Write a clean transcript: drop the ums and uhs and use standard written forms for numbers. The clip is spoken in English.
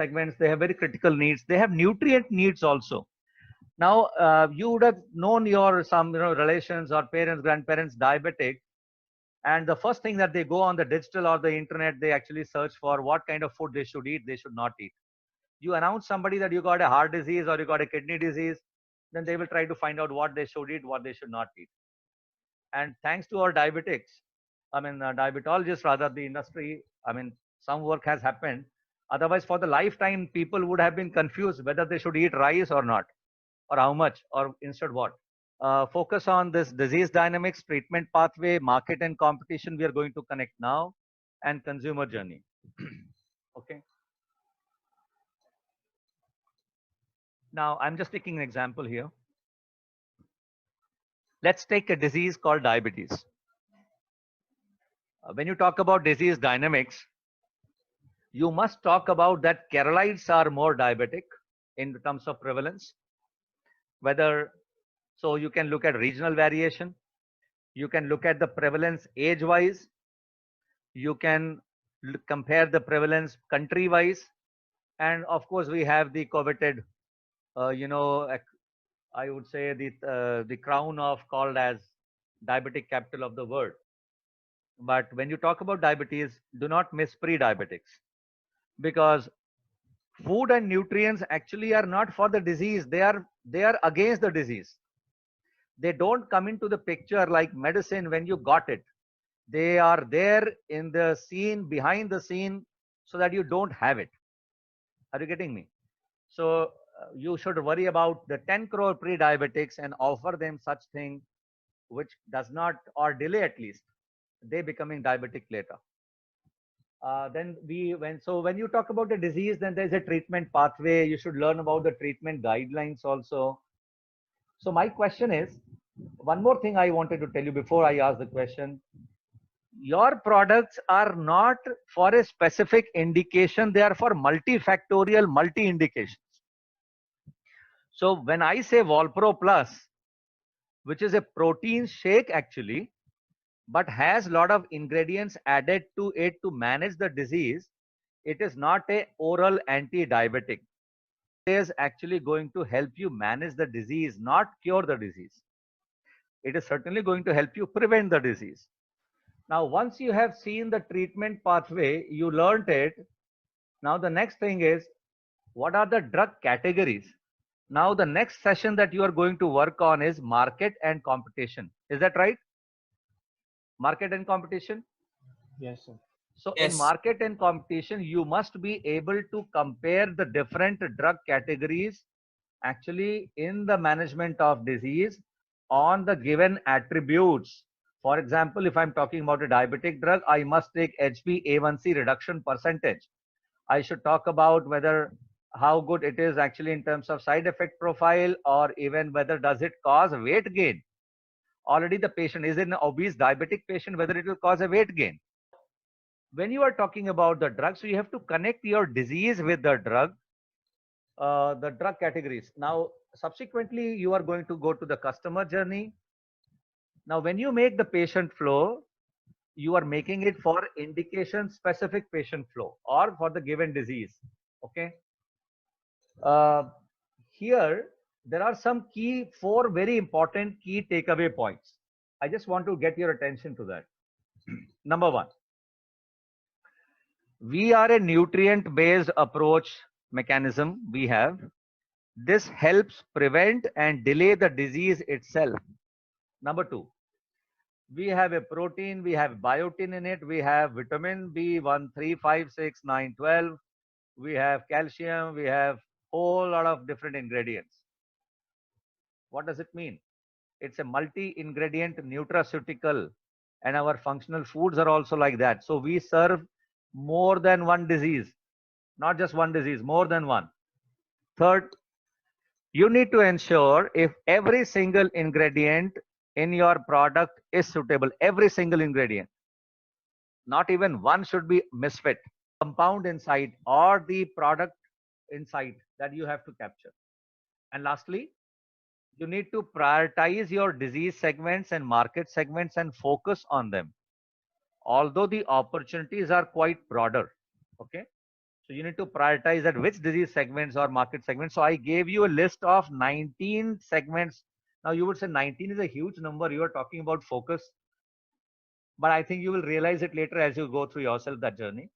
segments, they have very critical needs. They have nutrient needs also. Now, you would have known your some relations or parents, grandparents diabetic, and the first thing that they go on the digital or the internet, they actually search for what kind of food they should eat, they should not eat. You announce somebody that you got a heart disease or you got a kidney disease, then they will try to find out what they should eat, what they should not eat. And thanks to our diabetics, diabetologists rather, the industry, some work has happened. Otherwise, for the lifetime, people would have been confused whether they should eat rice or not, or how much, or instead what. Focus on this disease dynamics, treatment pathway, market and competition we are going to connect now, and consumer journey. Okay. Now, I'm just taking an example here. Let's take a disease called diabetes. When you talk about disease dynamics, you must talk about that Keralites are more diabetic in terms of prevalence. Whether, so you can look at regional variation, you can look at the prevalence age-wise, you can compare the prevalence country-wise, and of course we have the coveted, I would say the crown of called as diabetic capital of the world. But when you talk about diabetes, do not miss pre-diabetics, because food and nutrients actually are not for the disease. They are against the disease. They don't come into the picture like medicine when you got it. They are there in the scene, behind the scene, so that you don't have it. Are you getting me? So you should worry about the 10 crore pre-diabetics and offer them such thing which does not, or delay at least, they becoming diabetic later. When you talk about the disease, then there's a treatment pathway. You should learn about the treatment guidelines also. So my question is, one more thing I wanted to tell you before I ask the question. Your products are not for a specific indication. They are for multifactorial, multi-indications. So when I say Volpro Plus, which is a protein shake actually, but has a lot of ingredients added to it to manage the disease, it is not a oral anti-diabetic. It is actually going to help you manage the disease, not cure the disease. It is certainly going to help you prevent the disease. Now, once you have seen the treatment pathway, you learned it. Now, the next thing is, what are the drug categories? Now, the next session that you are going to work on is market and competition. Is that right? Market and competition? Yes, sir. So Yes. in market and competition, you must be able to compare the different drug categories actually in the management of disease on the given attributes. For example, if I'm talking about a diabetic drug, I must take HbA1c reduction percentage. I should talk about whether how good it is actually in terms of side effect profile, or even whether does it cause weight gain. Already the patient is an obese diabetic patient, whether it will cause a weight gain. When you are talking about the drug, so you have to connect your disease with the drug categories. Now, subsequently, you are going to go to the customer journey. Now, when you make the patient flow, you are making it for indication specific patient flow or for the given disease. Okay. Here, there are some four very important key takeaway points. I just want to get your attention to that. Number one, we are a nutrient based approach mechanism we have. This helps prevent and delay the disease itself. Number two, we have a protein, we have biotin in it, we have vitamin B1, 3, 5, 6, 9, 12, we have calcium, we have whole lot of different ingredients. What does it mean? It's a multi-ingredient nutraceutical, and our functional foods are also like that. So we serve more than one disease, not just one disease, more than one. Third, you need to ensure if every single ingredient in your product is suitable, every single ingredient. Not even one should be misfit. Compound inside or the product inside that you have to capture. And lastly, you need to prioritize your disease segments and market segments and focus on them. Although the opportunities are quite broader. Okay. So you need to prioritize at which disease segments or market segments. So I gave you a list of 19 segments. Now you would say 19 is a huge number. You are talking about focus, but I think you will realize it later as you go through yourself that journey.